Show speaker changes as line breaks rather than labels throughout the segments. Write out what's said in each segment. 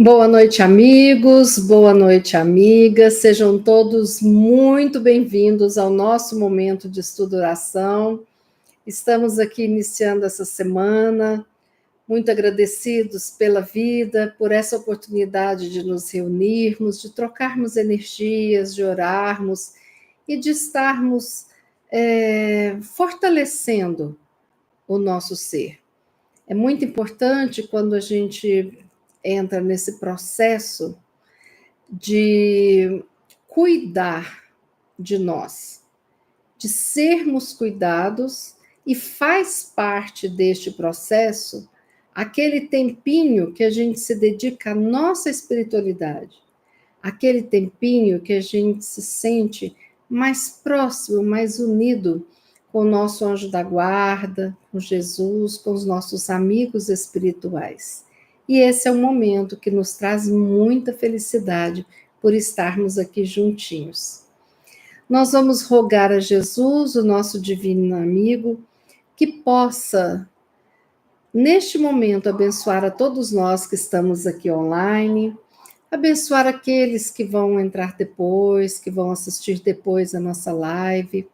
Boa noite, amigos, boa noite, amigas, sejam todos muito bem-vindos ao nosso momento de estudo oração. Estamos aqui iniciando essa semana, muito agradecidos pela vida, por essa oportunidade de nos reunirmos, de trocarmos energias, de orarmos e de estarmos fortalecendo o nosso ser. É muito importante quando a gente entra nesse processo de cuidar de nós, de sermos cuidados, e faz parte deste processo aquele tempinho que a gente se dedica à nossa espiritualidade, aquele tempinho que a gente se sente mais próximo, mais unido com o nosso anjo da guarda, com Jesus, com os nossos amigos espirituais. E esse é um momento que nos traz muita felicidade por estarmos aqui juntinhos. Nós vamos rogar a Jesus, o nosso divino amigo, que possa, neste momento, abençoar a todos nós que estamos aqui online, abençoar aqueles que vão entrar depois, que vão assistir depois a nossa live,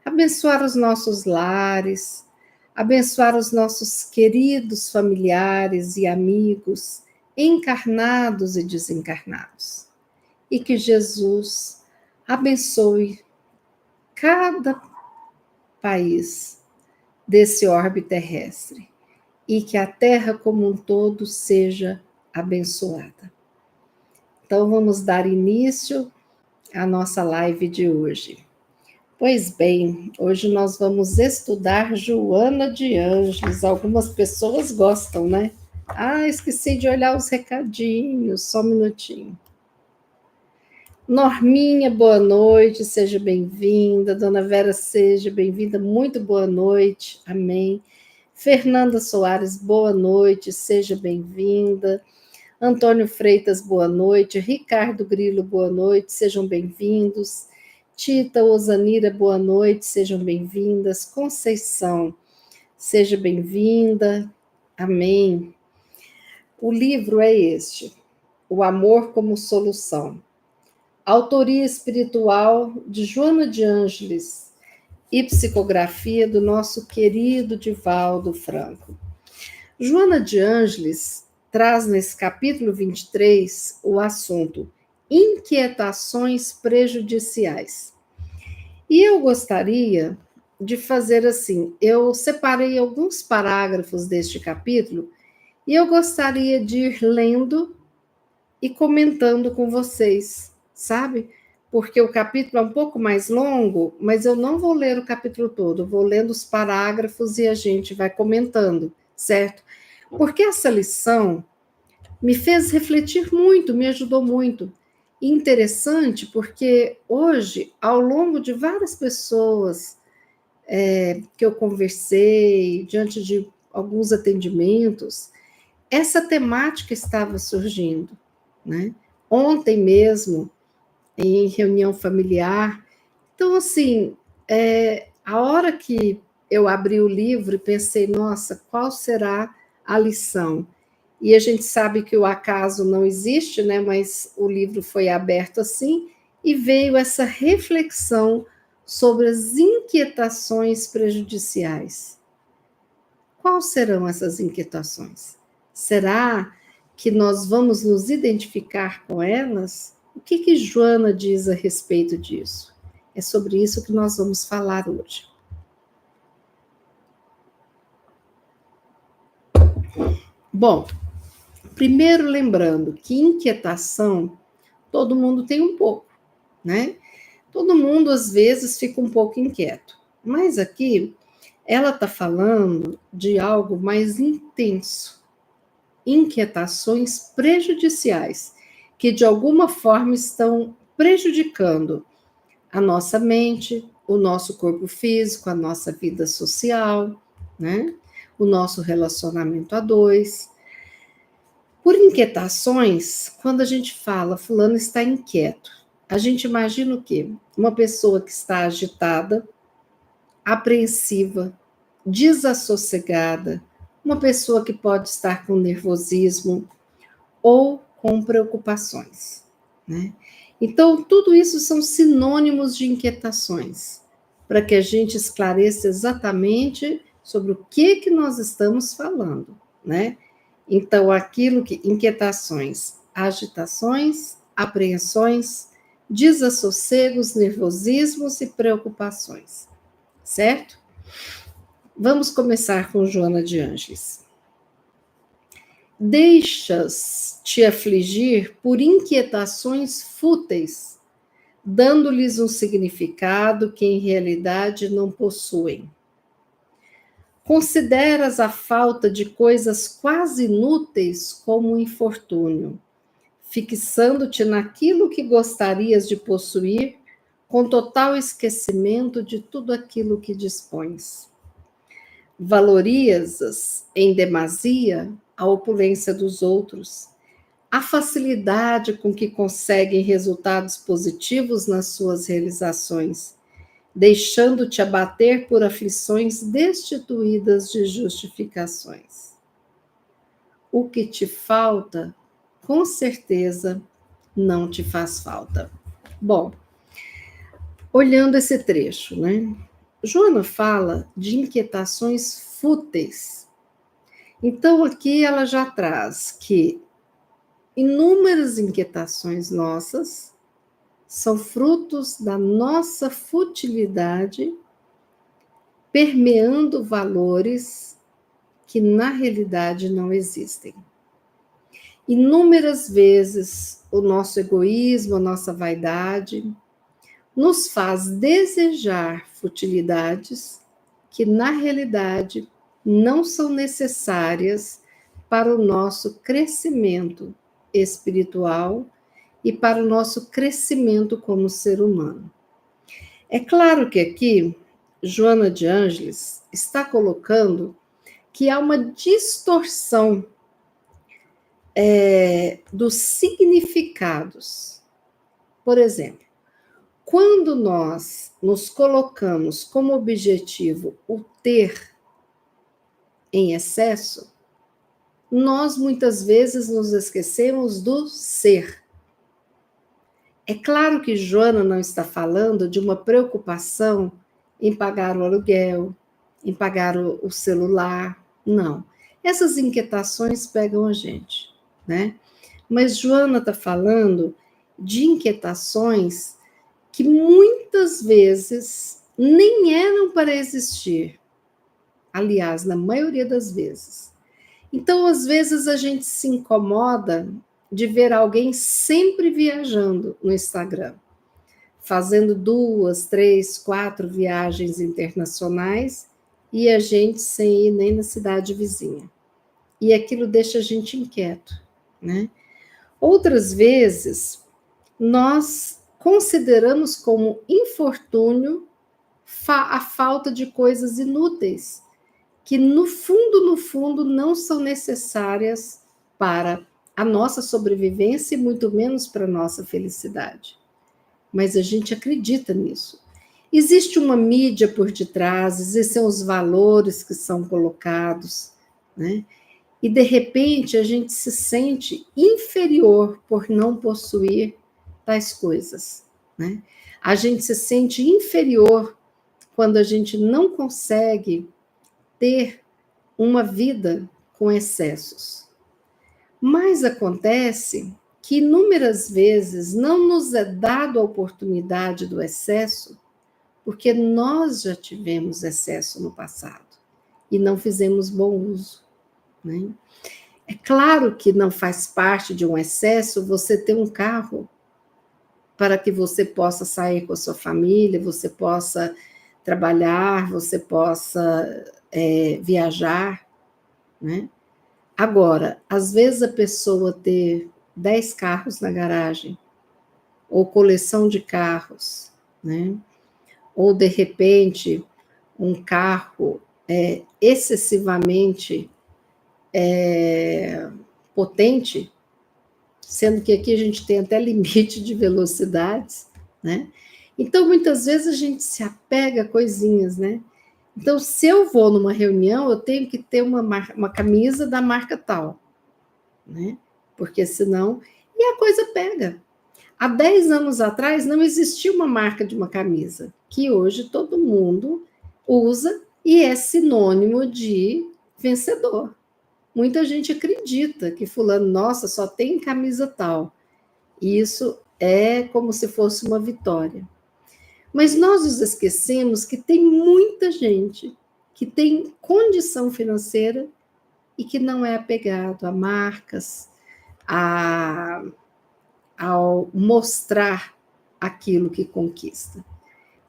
abençoar os nossos lares, abençoar os nossos queridos familiares e amigos, encarnados e desencarnados. E que Jesus abençoe cada país desse orbe terrestre e que a Terra como um todo seja abençoada. Então vamos dar início à nossa live de hoje. Pois bem, hoje nós vamos estudar Joana de Ângeles. Algumas pessoas gostam, né? Esqueci de olhar os recadinhos, só um minutinho. Norminha, boa noite, seja bem-vinda. Dona Vera, seja bem-vinda, muito boa noite, amém. Fernanda Soares, boa noite, seja bem-vinda. Antônio Freitas, boa noite. Ricardo Grilo, boa noite, sejam bem-vindos. Tita Osanira, boa noite, sejam bem-vindas. Conceição, seja bem-vinda, amém. O livro é este, O Amor como Solução. Autoria espiritual de Joana de Ângeles e psicografia do nosso querido Divaldo Franco. Joana de Ângeles traz nesse capítulo 23 o assunto inquietações prejudiciais. E eu gostaria de fazer assim, eu separei alguns parágrafos deste capítulo e eu gostaria de ir lendo e comentando com vocês, sabe? Porque o capítulo é um pouco mais longo, mas eu não vou ler o capítulo todo, eu vou lendo os parágrafos e a gente vai comentando, certo? Porque essa lição me fez refletir muito, me ajudou muito. E interessante porque hoje, ao longo de várias pessoas que eu conversei, diante de alguns atendimentos, essa temática estava surgindo, né? Ontem mesmo, em reunião familiar. Então, assim, a hora que eu abri o livro e pensei, nossa, qual será a lição? E a gente sabe que o acaso não existe, né? Mas o livro foi aberto assim e veio essa reflexão sobre as inquietações prejudiciais. Quais serão essas inquietações? Será que nós vamos nos identificar com elas? O que Joana diz a respeito disso? É sobre isso que nós vamos falar hoje. Bom, primeiro lembrando que inquietação todo mundo tem um pouco, né? Todo mundo às vezes fica um pouco inquieto. Mas aqui ela está falando de algo mais intenso. Inquietações prejudiciais, que de alguma forma estão prejudicando a nossa mente, o nosso corpo físico, a nossa vida social, né? O nosso relacionamento a dois. Por inquietações, quando a gente fala fulano está inquieto, a gente imagina o quê? Uma pessoa que está agitada, apreensiva, desassossegada, uma pessoa que pode estar com nervosismo ou com preocupações, né? Então, tudo isso são sinônimos de inquietações, para que a gente esclareça exatamente sobre o que nós estamos falando, né? Então, aquilo que inquietações, agitações, apreensões, desassossegos, nervosismos e preocupações, certo? Vamos começar com Joana de Ângeles. Deixas-te afligir por inquietações fúteis, dando-lhes um significado que em realidade não possuem. Consideras a falta de coisas quase inúteis como um infortúnio, fixando-te naquilo que gostarias de possuir, com total esquecimento de tudo aquilo que dispões. Valorizas em demasia a opulência dos outros, a facilidade com que conseguem resultados positivos nas suas realizações, deixando-te abater por aflições destituídas de justificações. O que te falta, com certeza, não te faz falta. Bom, olhando esse trecho, né? Joana fala de inquietações fúteis. Então, aqui ela já traz que inúmeras inquietações nossas são frutos da nossa futilidade, permeando valores que na realidade não existem. Inúmeras vezes o nosso egoísmo, a nossa vaidade, nos faz desejar futilidades que na realidade não são necessárias para o nosso crescimento espiritual e para o nosso crescimento como ser humano. É claro que aqui Joana de Ângeles está colocando que há uma distorção dos significados. Por exemplo, quando nós nos colocamos como objetivo o ter em excesso, nós muitas vezes nos esquecemos do ser. É claro que Joana não está falando de uma preocupação em pagar o aluguel, em pagar o celular, não. Essas inquietações pegam a gente, né? Mas Joana está falando de inquietações que muitas vezes nem eram para existir. Aliás, na maioria das vezes. Então, às vezes, a gente se incomoda de ver alguém sempre viajando no Instagram, fazendo 2, 3, 4 viagens internacionais e a gente sem ir nem na cidade vizinha. E aquilo deixa a gente inquieto, né? Outras vezes, nós consideramos como infortúnio a falta de coisas inúteis, que no fundo, não são necessárias para a nossa sobrevivência e muito menos para a nossa felicidade. Mas a gente acredita nisso. Existe uma mídia por detrás, existem os valores que são colocados, né? E de repente a gente se sente inferior por não possuir tais coisas, né? A gente se sente inferior quando a gente não consegue ter uma vida com excessos. Mas acontece que inúmeras vezes não nos é dado a oportunidade do excesso, porque nós já tivemos excesso no passado e não fizemos bom uso, né? É claro que não faz parte de um excesso você ter um carro para que você possa sair com a sua família, você possa trabalhar, você possa viajar, né? Agora, às vezes a pessoa ter 10 carros na garagem, ou coleção de carros, né? Ou de repente um carro excessivamente potente, sendo que aqui a gente tem até limite de velocidades, né? Então, muitas vezes a gente se apega a coisinhas, né? Então, se eu vou numa reunião, eu tenho que ter uma camisa da marca tal, né? Porque senão E a coisa pega. Há 10 anos atrás não existia uma marca de uma camisa, que hoje todo mundo usa e é sinônimo de vencedor. Muita gente acredita que fulano, nossa, só tem camisa tal. E isso é como se fosse uma vitória. Mas nós nos esquecemos que tem muita gente que tem condição financeira e que não é apegado a marcas, ao mostrar aquilo que conquista.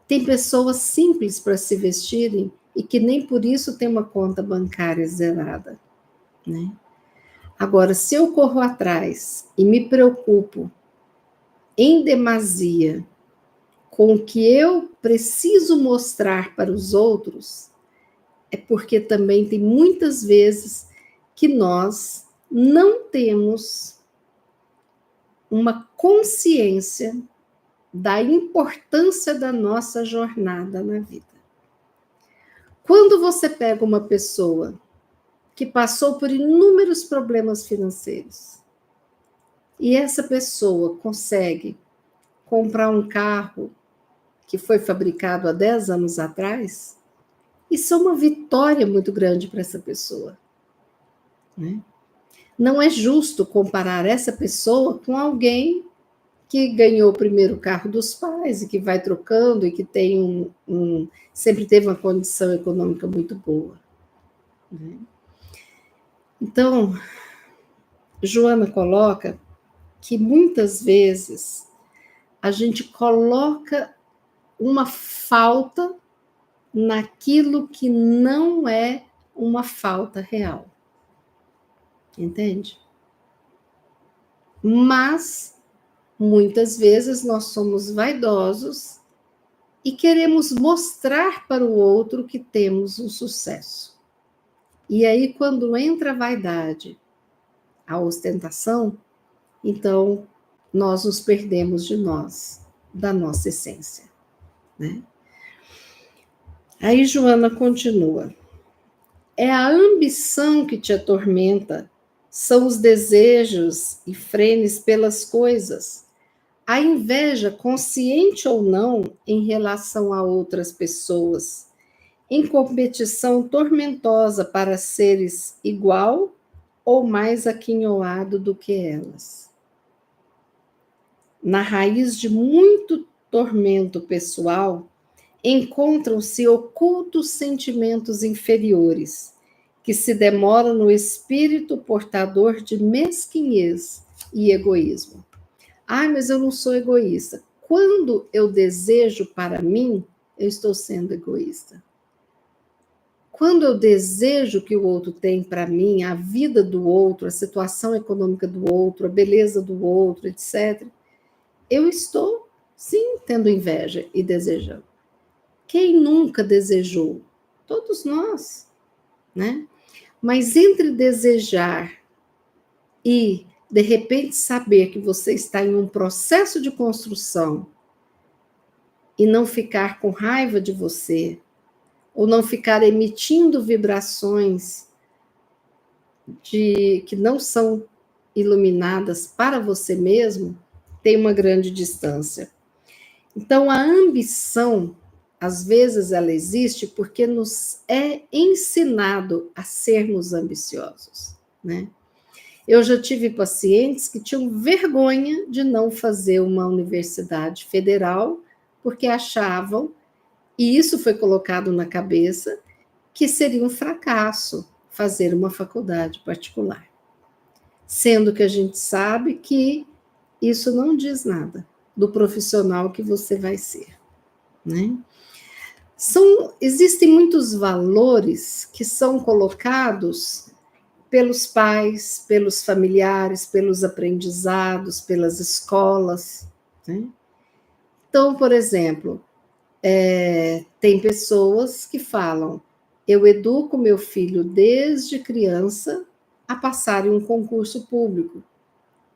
Tem pessoas simples para se vestirem e que nem por isso tem uma conta bancária zerada, né? Agora, se eu corro atrás e me preocupo em demasia com o que eu preciso mostrar para os outros, é porque também tem muitas vezes que nós não temos uma consciência da importância da nossa jornada na vida. Quando você pega uma pessoa que passou por inúmeros problemas financeiros e essa pessoa consegue comprar um carro que foi fabricado há 10 anos atrás, isso é uma vitória muito grande para essa pessoa, né? Não é justo comparar essa pessoa com alguém que ganhou o primeiro carro dos pais e que vai trocando e que tem sempre teve uma condição econômica muito boa, né? Então, Joana coloca que muitas vezes a gente coloca uma falta naquilo que não é uma falta real. Entende? Mas muitas vezes nós somos vaidosos e queremos mostrar para o outro que temos um sucesso. E aí, quando entra a vaidade, a ostentação, então nós nos perdemos de nós, da nossa essência, né? Aí Joana continua. É a ambição que te atormenta, são os desejos e frenes pelas coisas, a inveja, consciente ou não, em relação a outras pessoas, em competição tormentosa para seres igual ou mais aquinhoado do que elas. Na raiz de muito tormento pessoal, encontram-se ocultos sentimentos inferiores, que se demoram no espírito portador de mesquinhez e egoísmo. Ah, mas eu não sou egoísta. Quando eu desejo para mim, eu estou sendo egoísta. Quando eu desejo que o outro tem para mim, a vida do outro, a situação econômica do outro, a beleza do outro, etc., eu estou, sim, tendo inveja e desejando. Quem nunca desejou? Todos nós, né? Mas entre desejar e, de repente, saber que você está em um processo de construção e não ficar com raiva de você, ou não ficar emitindo vibrações que não são iluminadas para você mesmo, tem uma grande distância. Então, a ambição, às vezes, ela existe porque nos é ensinado a sermos ambiciosos, né? Eu já tive pacientes que tinham vergonha de não fazer uma universidade federal, porque achavam, e isso foi colocado na cabeça, que seria um fracasso fazer uma faculdade particular. Sendo que a gente sabe que isso não diz nada do profissional que você vai ser, né? Existem muitos valores que são colocados pelos pais, pelos familiares, pelos aprendizados, pelas escolas, né? Então, por exemplo, tem pessoas que falam: eu educo meu filho desde criança a passar em um concurso público,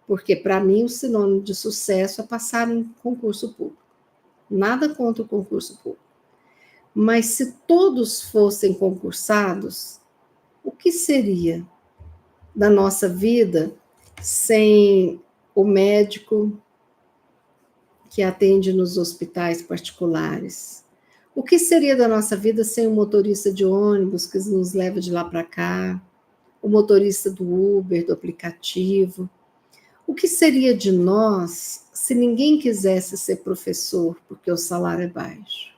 porque para mim o sinônimo de sucesso é passar em um concurso público. Nada contra o concurso público. Mas se todos fossem concursados, o que seria da nossa vida sem o médico que atende nos hospitais particulares. O que seria da nossa vida sem o motorista de ônibus que nos leva de lá para cá, o motorista do Uber, do aplicativo? O que seria de nós se ninguém quisesse ser professor porque o salário é baixo?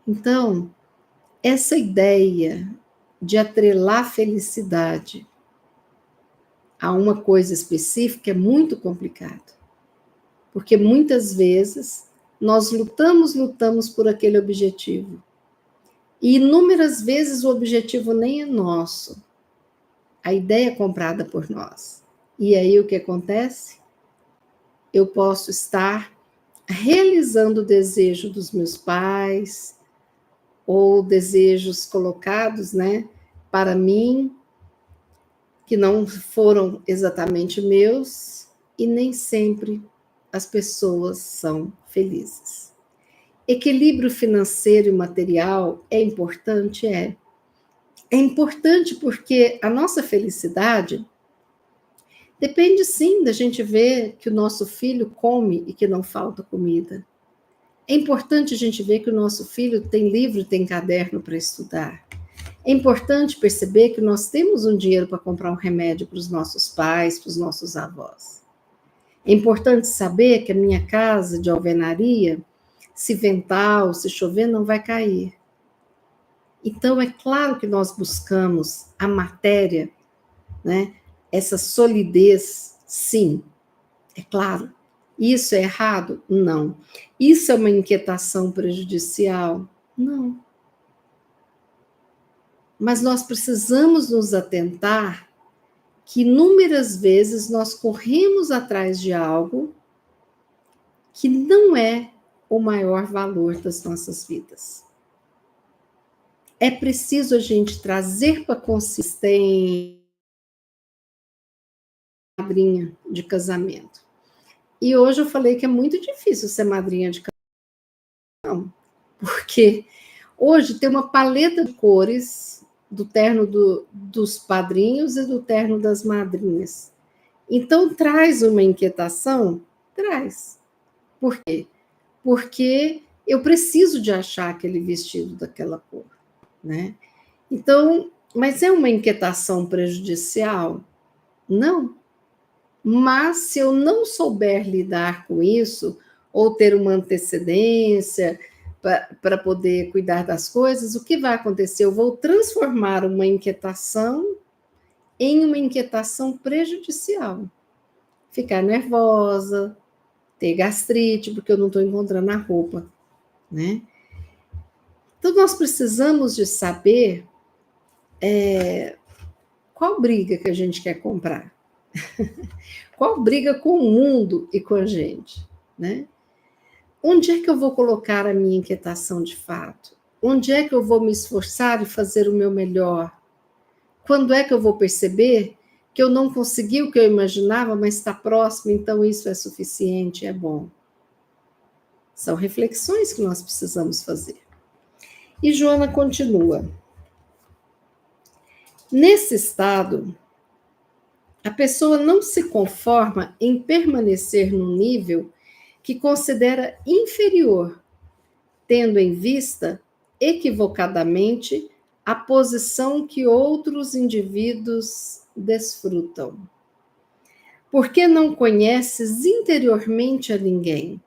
Então, essa ideia de atrelar felicidade a uma coisa específica é muito complicado, porque muitas vezes nós lutamos por aquele objetivo. E inúmeras vezes o objetivo nem é nosso, a ideia é comprada por nós. E aí o que acontece? Eu posso estar realizando o desejo dos meus pais, ou desejos colocados, né, para mim, que não foram exatamente meus, e nem sempre as pessoas são felizes. Equilíbrio financeiro e material é importante? É. É importante porque a nossa felicidade depende sim da gente ver que o nosso filho come e que não falta comida. É importante a gente ver que o nosso filho tem livro, tem caderno para estudar. É importante perceber que nós temos um dinheiro para comprar um remédio para os nossos pais, para os nossos avós. É importante saber que a minha casa de alvenaria, se ventar ou se chover, não vai cair. Então, é claro que nós buscamos a matéria, né? Essa solidez, sim, é claro. Isso é errado? Não. Isso é uma inquietação prejudicial? Não. Mas nós precisamos nos atentar que inúmeras vezes nós corremos atrás de algo que não é o maior valor das nossas vidas. É preciso a gente trazer para a consistência madrinha de casamento. E hoje eu falei que é muito difícil ser madrinha de casamento, porque hoje tem uma paleta de cores do terno dos padrinhos e do terno das madrinhas. Então, traz uma inquietação? Traz. Por quê? Porque eu preciso de achar aquele vestido daquela cor, né? Então, mas é uma inquietação prejudicial? Não. Mas se eu não souber lidar com isso, ou ter uma antecedência para poder cuidar das coisas, o que vai acontecer? Eu vou transformar uma inquietação em uma inquietação prejudicial. Ficar nervosa, ter gastrite, porque eu não estou encontrando a roupa, né? Então, nós precisamos de saber qual briga que a gente quer comprar. Qual briga com o mundo e com a gente, né? Onde é que eu vou colocar a minha inquietação de fato? Onde é que eu vou me esforçar e fazer o meu melhor? Quando é que eu vou perceber que eu não consegui o que eu imaginava, mas está próximo, então isso é suficiente, é bom? São reflexões que nós precisamos fazer. E Joana continua. Nesse estado, a pessoa não se conforma em permanecer num nível que considera inferior, tendo em vista, equivocadamente, a posição que outros indivíduos desfrutam. Porque não conheces interiormente a ninguém,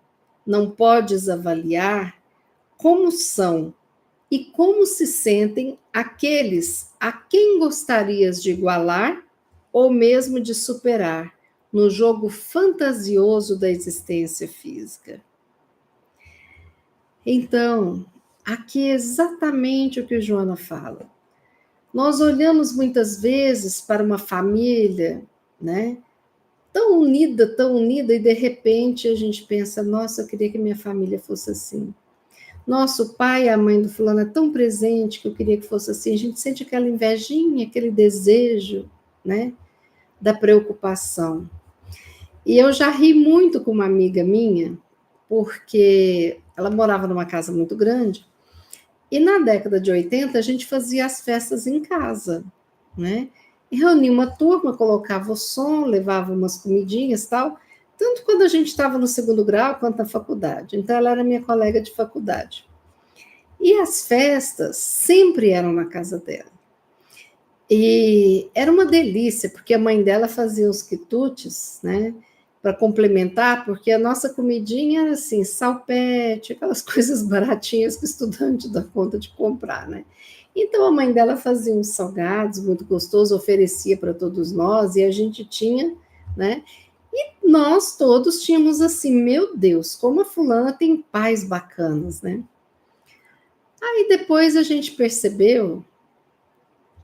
não podes avaliar como são e como se sentem aqueles a quem gostarias de igualar ou mesmo de superar no jogo fantasioso da existência física. Então, aqui é exatamente o que Joana fala. Nós olhamos muitas vezes para uma família, né, tão unida, e de repente a gente pensa, nossa, eu queria que minha família fosse assim. Nosso pai e a mãe do fulano é tão presente que eu queria que fosse assim. A gente sente aquela invejinha, aquele desejo, né, da preocupação. E eu já ri muito com uma amiga minha, porque ela morava numa casa muito grande, e na década de 80 a gente fazia as festas em casa, né? reunia uma turma, colocava o som, levava umas comidinhas e tal, tanto quando a gente estava no segundo grau quanto na faculdade. Então, ela era minha colega de faculdade. E as festas sempre eram na casa dela. E era uma delícia, porque a mãe dela fazia os quitutes, né? Para complementar, porque a nossa comidinha era assim, salpete, aquelas coisas baratinhas que o estudante dá conta de comprar, né? Então a mãe dela fazia uns salgados muito gostosos, oferecia para todos nós, e a gente tinha, né? E nós todos tínhamos assim, meu Deus, como a fulana tem pais bacanas, né? Aí depois a gente percebeu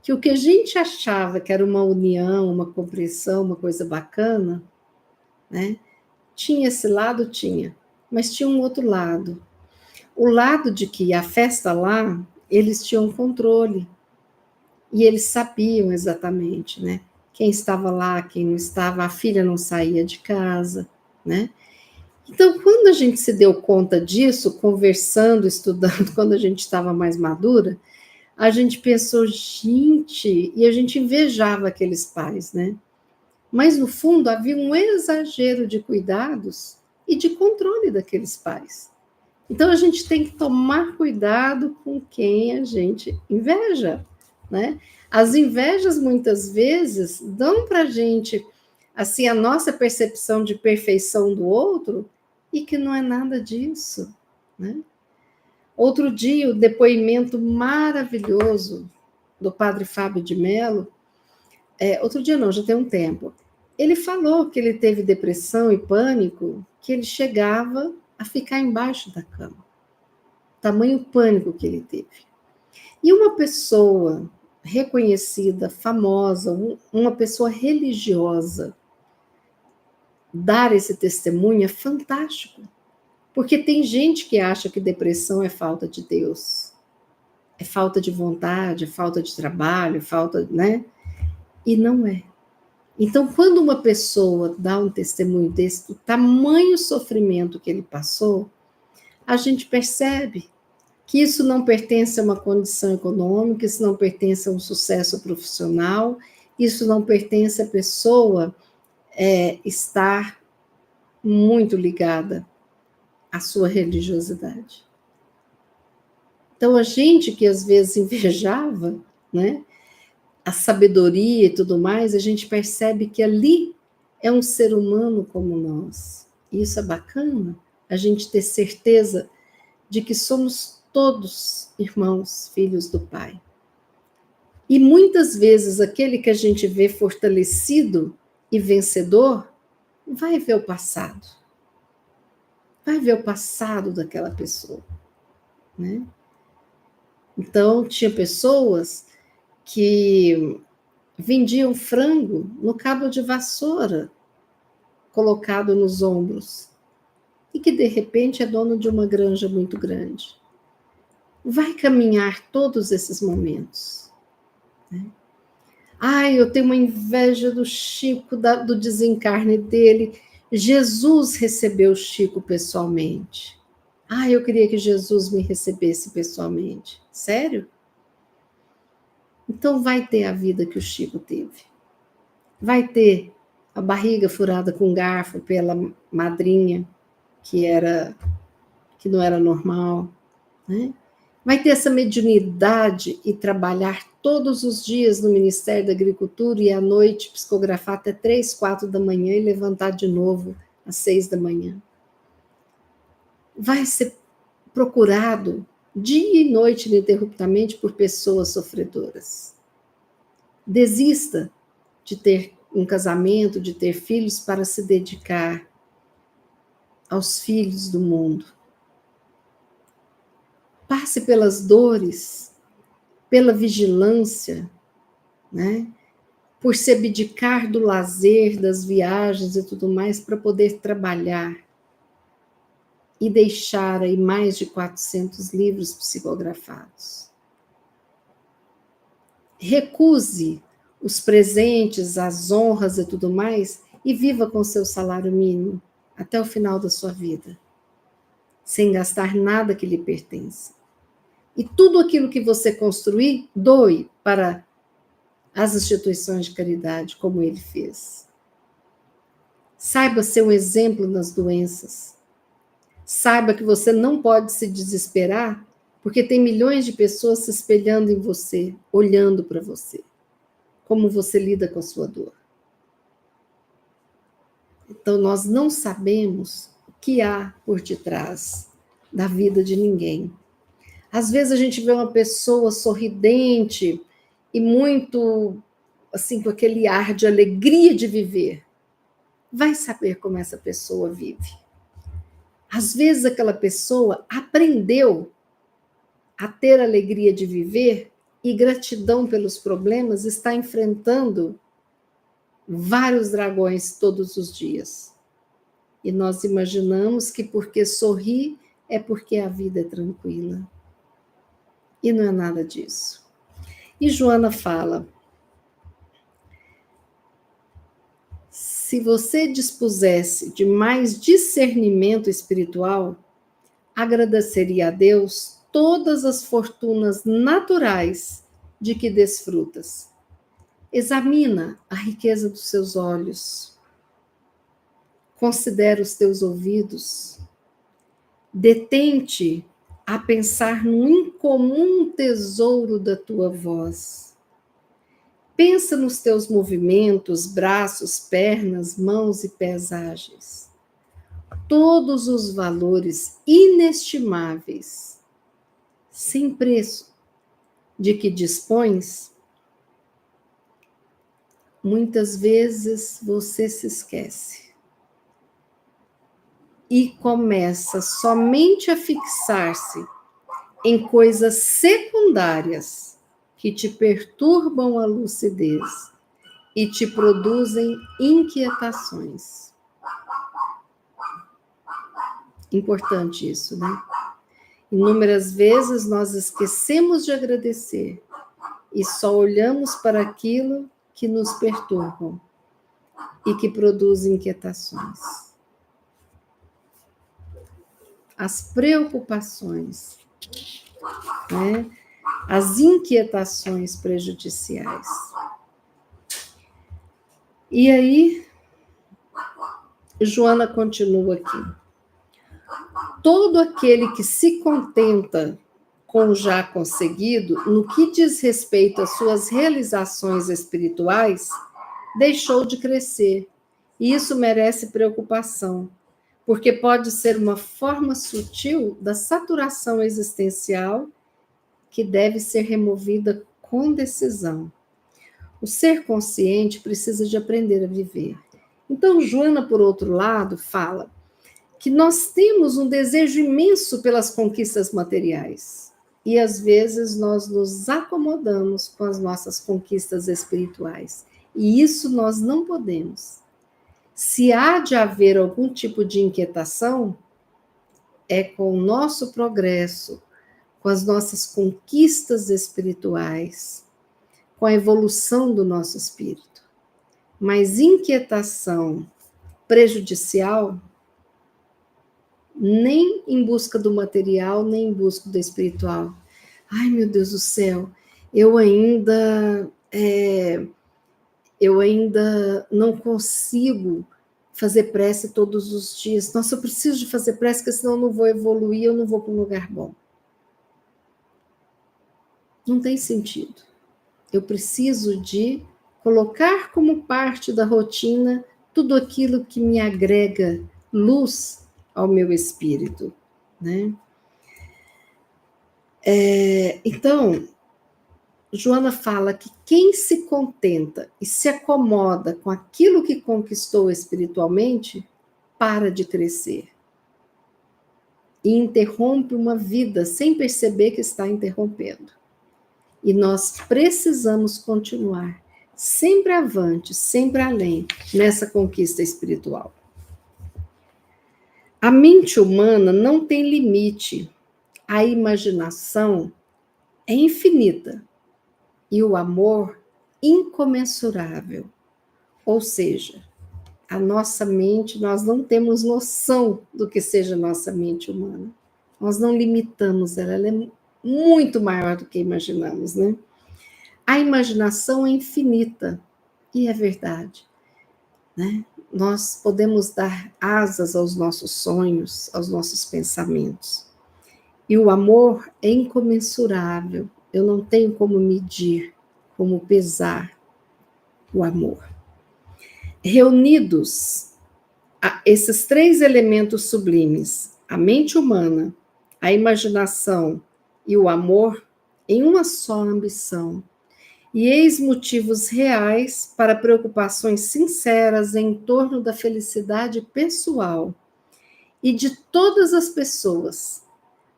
que o que a gente achava que era uma união, uma compreensão, uma coisa bacana, né? Tinha esse lado, tinha, mas tinha um outro lado. O lado de que a festa lá, eles tinham controle e eles sabiam exatamente, né? Quem estava lá, quem não estava, a filha não saía de casa, né? Então, quando a gente se deu conta disso, conversando, estudando, quando a gente estava mais madura, a gente pensou, gente, e a gente invejava aqueles pais, né? Mas no fundo havia um exagero de cuidados e de controle daqueles pais. Então a gente tem que tomar cuidado com quem a gente inveja, né? As invejas muitas vezes dão para a gente assim a nossa percepção de perfeição do outro e que não é nada disso, né? Outro dia, o depoimento maravilhoso do padre Fábio de Mello, outro dia não, já tem um tempo, ele falou que ele teve depressão e pânico, que ele chegava a ficar embaixo da cama. Tamanho pânico que ele teve. E uma pessoa reconhecida, famosa, uma pessoa religiosa, dar esse testemunho é fantástico. Porque tem gente que acha que depressão é falta de Deus, é falta de vontade, é falta de trabalho, falta, né? E não é. Então, quando uma pessoa dá um testemunho desse, do tamanho sofrimento que ele passou, a gente percebe que isso não pertence a uma condição econômica, isso não pertence a um sucesso profissional, isso não pertence à pessoa estar muito ligada à sua religiosidade. Então, a gente que às vezes invejava, né, a sabedoria e tudo mais, a gente percebe que ali é um ser humano como nós. E isso é bacana, a gente ter certeza de que somos todos irmãos, filhos do Pai. E muitas vezes aquele que a gente vê fortalecido e vencedor vai ver o passado. Vai ver o passado daquela pessoa, né? Então, tinha pessoas que vendiam frango no cabo de vassoura colocado nos ombros e que de repente é dono de uma granja muito grande. Vai caminhar todos esses momentos, né? Ai, eu tenho uma inveja do Chico, do desencarne dele. Jesus recebeu Chico pessoalmente. Ai, eu queria que Jesus me recebesse pessoalmente. Sério? Então vai ter a vida que o Chico teve. Vai ter a barriga furada com garfo pela madrinha, que não era normal, né? Vai ter essa mediunidade e trabalhar todos os dias no Ministério da Agricultura e à noite psicografar até 3, 4 da manhã e levantar de novo às 6 da manhã. Vai ser procurado dia e noite ininterruptamente por pessoas sofredoras. Desista de ter um casamento, de ter filhos para se dedicar aos filhos do mundo. Passe pelas dores, pela vigilância, né? Por se abdicar do lazer, das viagens e tudo mais, para poder trabalhar e deixar aí mais de 400 livros psicografados. Recuse os presentes, as honras e tudo mais e viva com seu salário mínimo até o final da sua vida, sem gastar nada que lhe pertence. E tudo aquilo que você construir, doe para as instituições de caridade, como ele fez. Saiba ser um exemplo nas doenças. Saiba que você não pode se desesperar, porque tem milhões de pessoas se espelhando em você, olhando para você. Como você lida com a sua dor. Então, nós não sabemos o que há por detrás da vida de ninguém. Às vezes a gente vê uma pessoa sorridente e muito, assim, com aquele ar de alegria de viver. Vai saber como essa pessoa vive. Às vezes aquela pessoa aprendeu a ter alegria de viver e gratidão pelos problemas, está enfrentando vários dragões todos os dias. E nós imaginamos que porque sorri é porque a vida é tranquila. E não é nada disso. E Joana fala: se você dispusesse de mais discernimento espiritual, agradeceria a Deus todas as fortunas naturais de que desfrutas. Examina a riqueza dos seus olhos. Considera os teus ouvidos. Detente a pensar no incomum tesouro da tua voz. Pensa nos teus movimentos, braços, pernas, mãos e pés ágeis. Todos os valores inestimáveis, sem preço, de que dispões, muitas vezes você se esquece e começa somente a fixar-se em coisas secundárias que te perturbam a lucidez e te produzem inquietações. Importante isso, né? Inúmeras vezes nós esquecemos de agradecer e só olhamos para aquilo que nos perturbam e que produz inquietações. As preocupações, né? As inquietações prejudiciais. E aí, Joana continua aqui. Todo aquele que se contenta com o já conseguido, no que diz respeito às suas realizações espirituais, deixou de crescer. E isso merece preocupação, porque pode ser uma forma sutil da saturação existencial que deve ser removida com decisão. O ser consciente precisa de aprender a viver. Então, Joana, por outro lado, fala que nós temos um desejo imenso pelas conquistas materiais. E às vezes nós nos acomodamos com as nossas conquistas espirituais. E isso nós não podemos. Se há de haver algum tipo de inquietação, é com o nosso progresso, com as nossas conquistas espirituais, com a evolução do nosso espírito. Mas inquietação prejudicial, nem em busca do material, nem em busca do espiritual. Ai, meu Deus do céu, eu ainda não consigo fazer prece todos os dias. Nossa, eu preciso de fazer prece, porque senão eu não vou evoluir, eu não vou para um lugar bom. Não tem sentido. Eu preciso de colocar como parte da rotina tudo aquilo que me agrega luz ao meu espírito, né? Então, Joana fala que quem se contenta e se acomoda com aquilo que conquistou espiritualmente, para de crescer. E interrompe uma vida sem perceber que está interrompendo. E nós precisamos continuar sempre avante, sempre além, nessa conquista espiritual. A mente humana não tem limite. A imaginação é infinita. E o amor incomensurável. Ou seja, a nossa mente, nós não temos noção do que seja a nossa mente humana. Nós não limitamos ela, ela é muito maior do que imaginamos, né? A imaginação é infinita, e é verdade, né? Nós podemos dar asas aos nossos sonhos, aos nossos pensamentos. E o amor é incomensurável. Eu não tenho como medir, como pesar o amor. Reunidos esses três elementos sublimes, a mente humana, a imaginação e o amor, em uma só ambição, e eis motivos reais para preocupações sinceras em torno da felicidade pessoal e de todas as pessoas,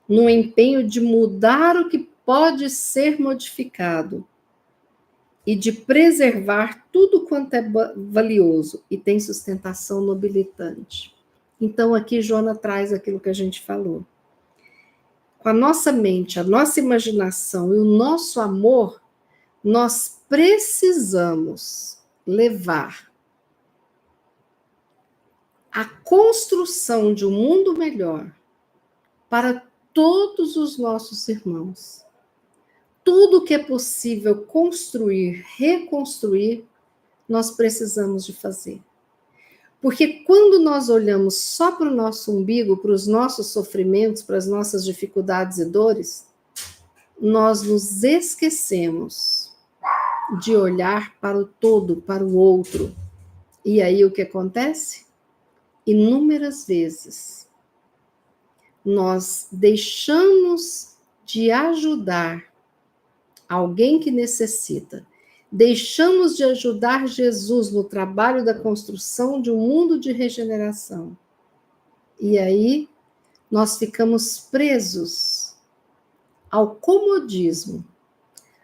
no empenho de mudar o que pode ser modificado e de preservar tudo quanto é valioso e tem sustentação nobilitante. Então, aqui Joana traz aquilo que a gente falou. Com a nossa mente, a nossa imaginação e o nosso amor, nós precisamos levar a construção de um mundo melhor para todos os nossos irmãos. Tudo que é possível construir, reconstruir, nós precisamos de fazer. Porque quando nós olhamos só para o nosso umbigo, para os nossos sofrimentos, para as nossas dificuldades e dores, nós nos esquecemos de olhar para o todo, para o outro. E aí o que acontece? Inúmeras vezes nós deixamos de ajudar alguém que necessita, deixamos de ajudar Jesus no trabalho da construção de um mundo de regeneração. E aí nós ficamos presos ao comodismo,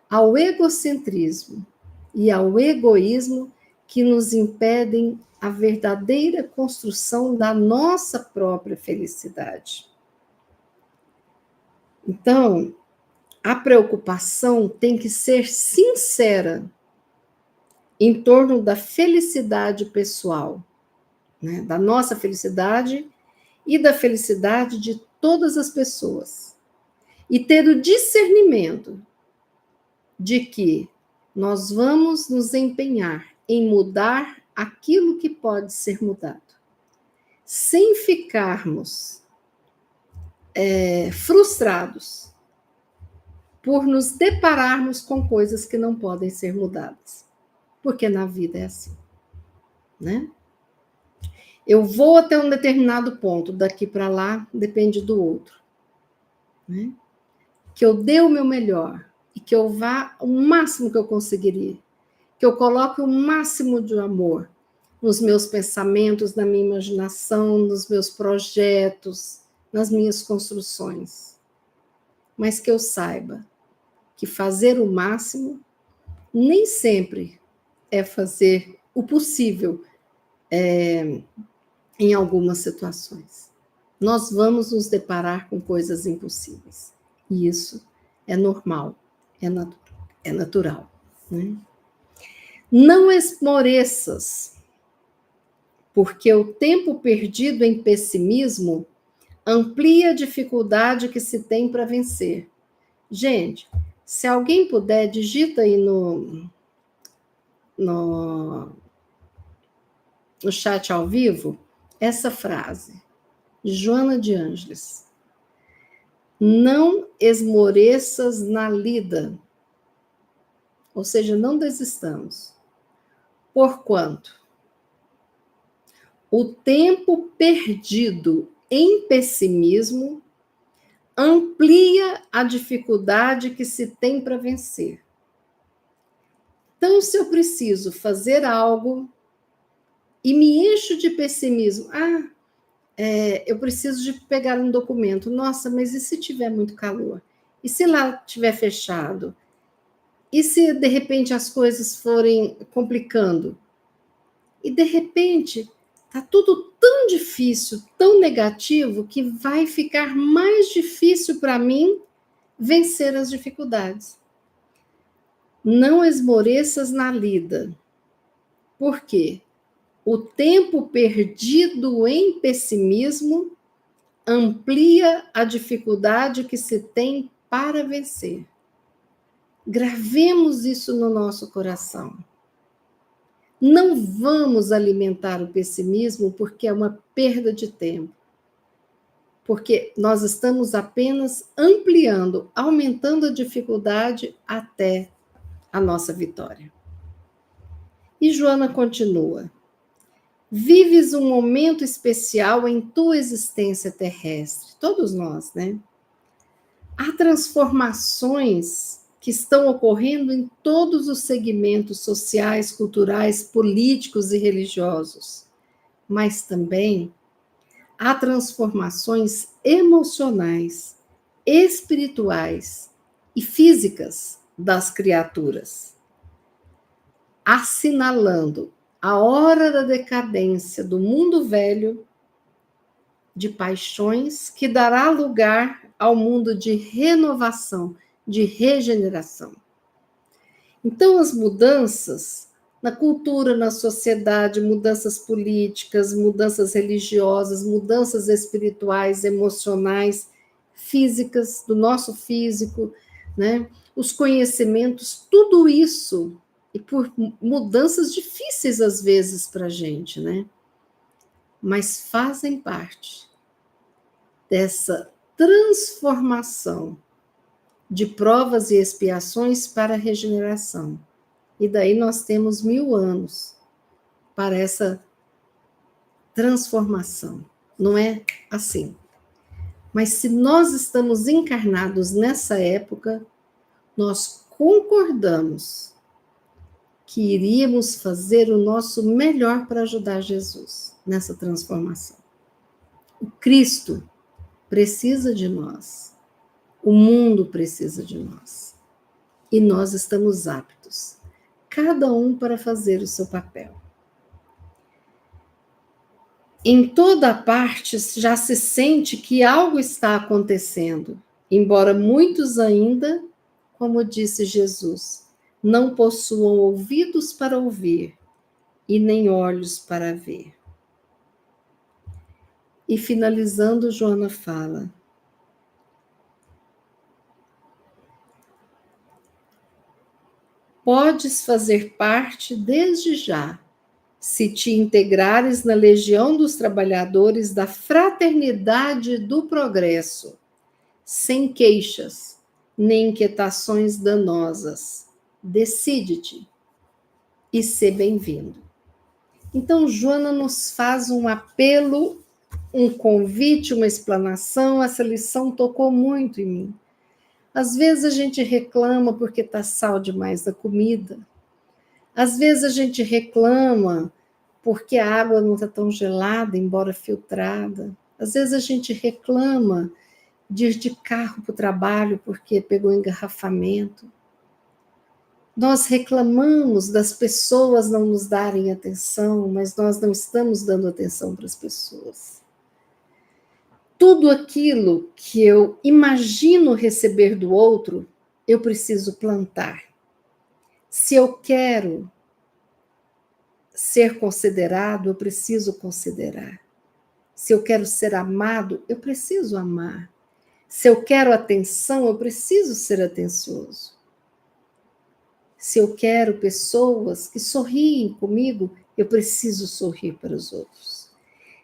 ao egocentrismo e ao egoísmo que nos impedem a verdadeira construção da nossa própria felicidade. Então, a preocupação tem que ser sincera em torno da felicidade pessoal, né? Da nossa felicidade e da felicidade de todas as pessoas. E ter o discernimento de que nós vamos nos empenhar em mudar aquilo que pode ser mudado, sem ficarmos frustrados por nos depararmos com coisas que não podem ser mudadas, porque na vida é assim, né? Eu vou até um determinado ponto, daqui para lá depende do outro, né? Que eu dê o meu melhor e que eu vá o máximo que eu conseguiria, que eu coloque o máximo de amor nos meus pensamentos, na minha imaginação, nos meus projetos, nas minhas construções. Mas que eu saiba que fazer o máximo nem sempre é fazer o possível em algumas situações. Nós vamos nos deparar com coisas impossíveis. E isso é normal, é natural. Né? Não esmoreças, porque o tempo perdido em pessimismo amplia a dificuldade que se tem para vencer. Gente, se alguém puder, digita aí no chat ao vivo essa frase, Joana de Ângeles. Não esmoreças na lida, ou seja, não desistamos. Porquanto o tempo perdido em pessimismo amplia a dificuldade que se tem para vencer. Então, se eu preciso fazer algo e me encho de pessimismo, eu preciso de pegar um documento. Nossa, mas e se tiver muito calor? E se lá estiver fechado? E se, de repente, as coisas forem complicando? E, de repente, está tudo tão difícil, tão negativo, que vai ficar mais difícil para mim vencer as dificuldades. Não esmoreças na lida. Por quê? O tempo perdido em pessimismo amplia a dificuldade que se tem para vencer. Gravemos isso no nosso coração. Não vamos alimentar o pessimismo porque é uma perda de tempo. Porque nós estamos apenas ampliando, aumentando a dificuldade até a nossa vitória. E Joana continua: vives um momento especial em tua existência terrestre, todos nós, né? Há transformações que estão ocorrendo em todos os segmentos sociais, culturais, políticos e religiosos, mas também há transformações emocionais, espirituais e físicas das criaturas, assinalando a hora da decadência do mundo velho de paixões que dará lugar ao mundo de renovação, de regeneração. Então, as mudanças na cultura, na sociedade, mudanças políticas, mudanças religiosas, mudanças espirituais, emocionais, físicas, do nosso físico, né? Os conhecimentos, tudo isso, e por mudanças difíceis às vezes para a gente, né? Mas fazem parte dessa transformação de provas e expiações para a regeneração. E daí nós temos 1000 anos para essa transformação. Não é assim. Mas se nós estamos encarnados nessa época, nós concordamos que iríamos fazer o nosso melhor para ajudar Jesus nessa transformação. O Cristo precisa de nós. O mundo precisa de nós. E nós estamos aptos, cada um para fazer o seu papel. Em toda parte já se sente que algo está acontecendo, embora muitos ainda, como disse Jesus, não possuam ouvidos para ouvir e nem olhos para ver. E finalizando, Joana fala: podes fazer parte desde já, se te integrares na legião dos trabalhadores da fraternidade do progresso, sem queixas, nem inquietações danosas. Decide-te e sê bem-vindo. Então, Joana nos faz um apelo, um convite, uma explanação. Essa lição tocou muito em mim. Às vezes a gente reclama porque está sal demais na comida. Às vezes a gente reclama porque a água não está tão gelada, embora filtrada. Às vezes a gente reclama de ir de carro para o trabalho porque pegou engarrafamento. Nós reclamamos das pessoas não nos darem atenção, mas nós não estamos dando atenção para as pessoas. Tudo aquilo que eu imagino receber do outro, eu preciso plantar. Se eu quero ser considerado, eu preciso considerar. Se eu quero ser amado, eu preciso amar. Se eu quero atenção, eu preciso ser atencioso. Se eu quero pessoas que sorriem comigo, eu preciso sorrir para os outros.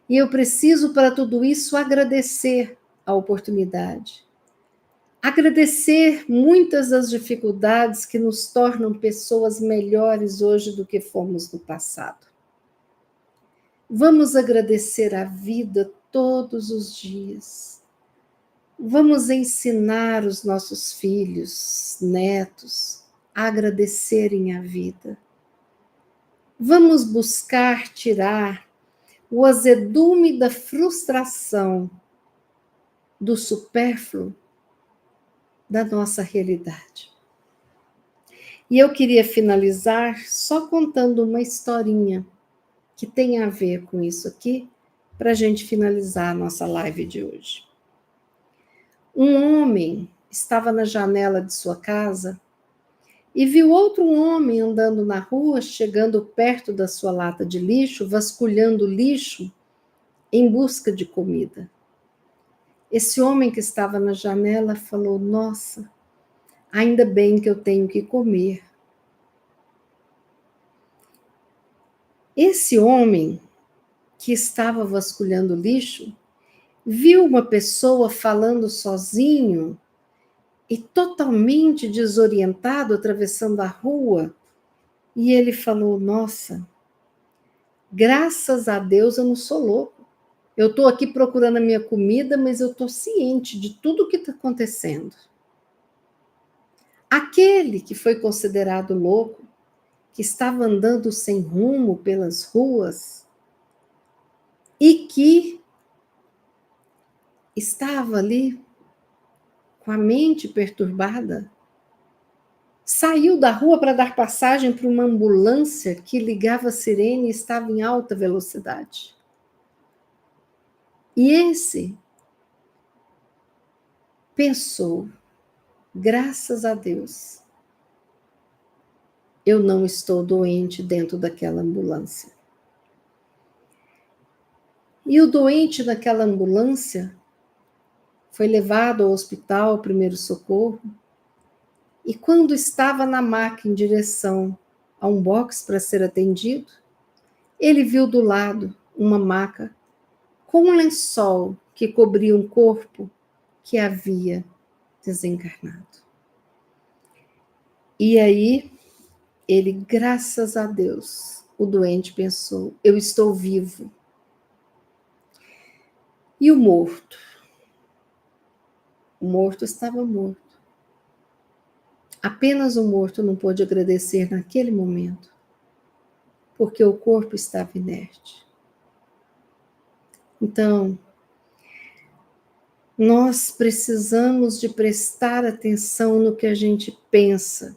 E eu preciso, para tudo isso, agradecer a oportunidade. Agradecer muitas das dificuldades que nos tornam pessoas melhores hoje do que fomos no passado. Vamos agradecer a vida todos os dias. Vamos ensinar os nossos filhos, netos, a agradecerem a vida. Vamos buscar tirar o azedume da frustração, do supérfluo, da nossa realidade. E eu queria finalizar só contando uma historinha que tem a ver com isso aqui, para a gente finalizar a nossa live de hoje. Um homem estava na janela de sua casa e viu outro homem andando na rua, chegando perto da sua lata de lixo, vasculhando o lixo em busca de comida. Esse homem que estava na janela falou: nossa, Ainda bem que eu tenho que comer. Esse homem que estava vasculhando lixo viu uma pessoa falando sozinho e totalmente desorientado atravessando a rua, e ele falou: Nossa, graças a Deus eu não sou louco. Eu estou aqui procurando a minha comida, mas eu estou ciente de tudo o que está acontecendo. Aquele que foi considerado louco, que estava andando sem rumo pelas ruas e que estava ali com a mente perturbada, saiu da rua para dar passagem para uma ambulância que ligava a sirene e estava em alta velocidade. E esse pensou: graças a Deus, eu não estou doente dentro daquela ambulância. E o doente naquela ambulância foi levado ao hospital, primeiro socorro, e quando estava na maca em direção a um box para ser atendido, ele viu do lado uma maca com um lençol que cobria um corpo que havia desencarnado. E aí, ele, graças a Deus, o doente pensou: eu estou vivo. E o morto? O morto estava morto. Apenas o morto não pôde agradecer naquele momento, porque o corpo estava inerte. Então, nós precisamos de prestar atenção no que a gente pensa,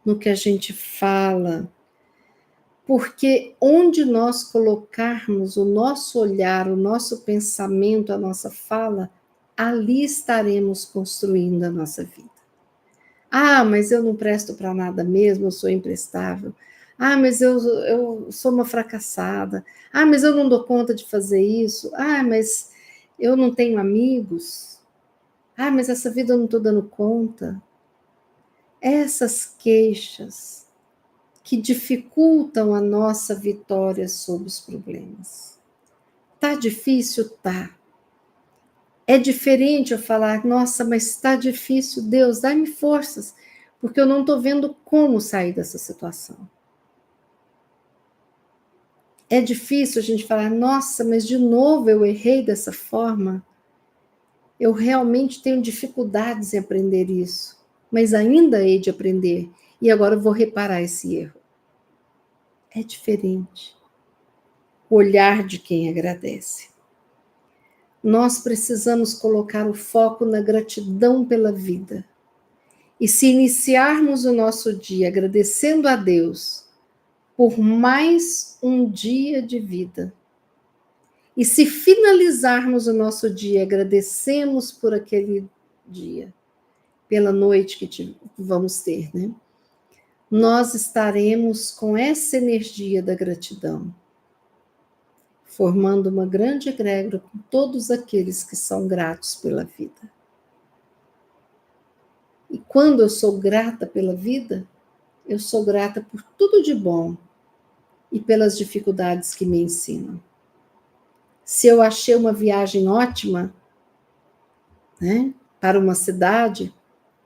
no que a gente fala, porque onde nós colocarmos o nosso olhar, o nosso pensamento, a nossa fala, ali estaremos construindo a nossa vida. Ah, mas eu não presto para nada mesmo, eu sou imprestável. Ah, mas eu sou uma fracassada. Ah, mas eu não dou conta de fazer isso. Ah, mas eu não tenho amigos. Ah, mas essa vida eu não estou dando conta. Essas queixas que dificultam a nossa vitória sobre os problemas. Tá difícil? Tá. É diferente eu falar: nossa, mas está difícil, Deus, dá-me forças, porque eu não estou vendo como sair dessa situação. É difícil a gente falar: nossa, mas de novo eu errei dessa forma. Eu realmente tenho dificuldades em aprender isso, mas ainda hei de aprender, e agora eu vou reparar esse erro. É diferente. O olhar de quem agradece. Nós precisamos colocar o foco na gratidão pela vida. E se iniciarmos o nosso dia agradecendo a Deus por mais um dia de vida, e se finalizarmos o nosso dia agradecemos por aquele dia, pela noite que vamos ter, né? Nós estaremos com essa energia da gratidão, formando uma grande egrégora com todos aqueles que são gratos pela vida. E quando eu sou grata pela vida, eu sou grata por tudo de bom e pelas dificuldades que me ensinam. Se eu achei uma viagem ótima, né, para uma cidade,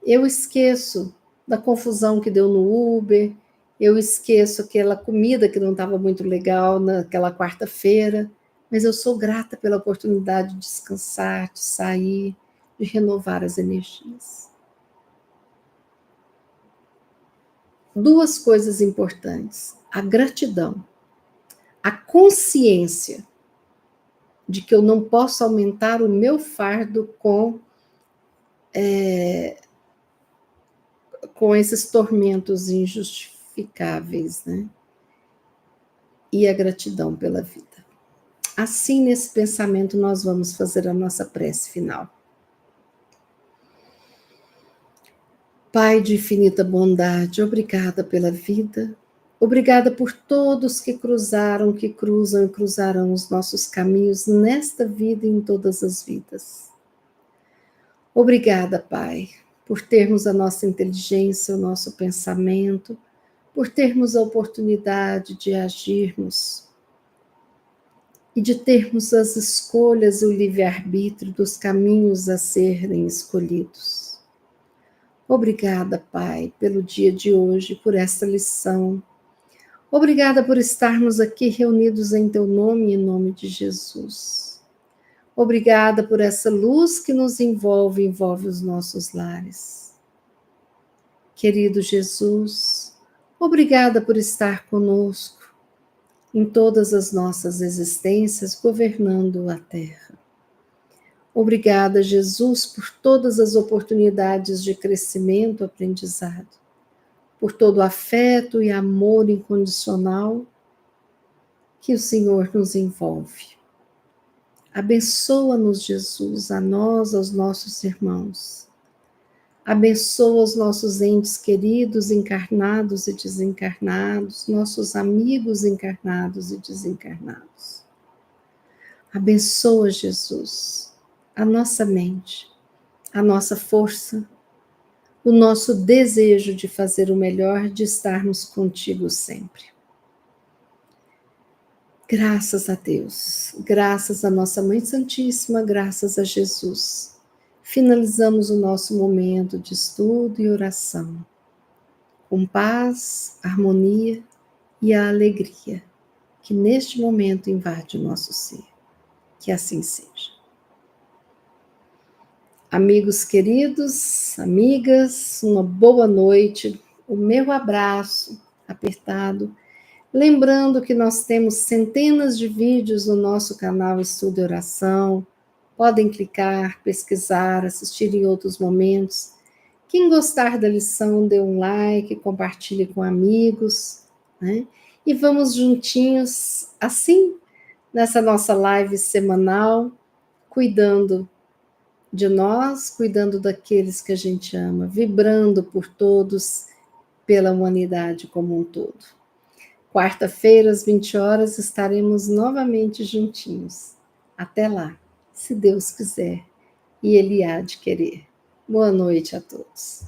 eu esqueço da confusão que deu no Uber, eu esqueço aquela comida que não estava muito legal naquela quarta-feira, mas eu sou grata pela oportunidade de descansar, de sair, de renovar as energias. Duas coisas importantes: a gratidão, a consciência de que eu não posso aumentar o meu fardo com esses tormentos injustificáveis, né? E a gratidão pela vida. Assim, nesse pensamento, nós vamos fazer a nossa prece final. Pai de infinita bondade, obrigada pela vida, obrigada por todos que cruzaram, que cruzam e cruzarão os nossos caminhos nesta vida e em todas as vidas. Obrigada, Pai, por termos a nossa inteligência, o nosso pensamento, por termos a oportunidade de agirmos e de termos as escolhas e o livre-arbítrio dos caminhos a serem escolhidos. Obrigada, Pai, pelo dia de hoje, por esta lição. Obrigada por estarmos aqui reunidos em Teu nome, em nome de Jesus. Obrigada por essa luz que nos envolve, envolve os nossos lares. Querido Jesus, obrigada por estar conosco em todas as nossas existências, governando a Terra. Obrigada, Jesus, por todas as oportunidades de crescimento, aprendizado, por todo o afeto e amor incondicional que o Senhor nos envolve. Abençoa-nos, Jesus, a nós, aos nossos irmãos. Abençoa os nossos entes queridos, encarnados e desencarnados, nossos amigos encarnados e desencarnados. Abençoa, Jesus, a nossa mente, a nossa força, o nosso desejo de fazer o melhor, de estarmos contigo sempre. Graças a Deus, graças à nossa Mãe Santíssima, graças a Jesus. Finalizamos o nosso momento de estudo e oração, com paz, harmonia e a alegria que neste momento invade o nosso ser. Que assim seja. Amigos queridos, amigas, uma boa noite, o meu abraço apertado. Lembrando que nós temos centenas de vídeos no nosso canal Estudo e Oração. Podem clicar, pesquisar, assistir em outros momentos. Quem gostar da lição, dê um like, compartilhe com amigos, né? E vamos juntinhos, assim, nessa nossa live semanal, cuidando de nós, cuidando daqueles que a gente ama, vibrando por todos, pela humanidade como um todo. Quarta-feira, às 20 horas, estaremos novamente juntinhos. Até lá, se Deus quiser, e Ele há de querer. Boa noite a todos.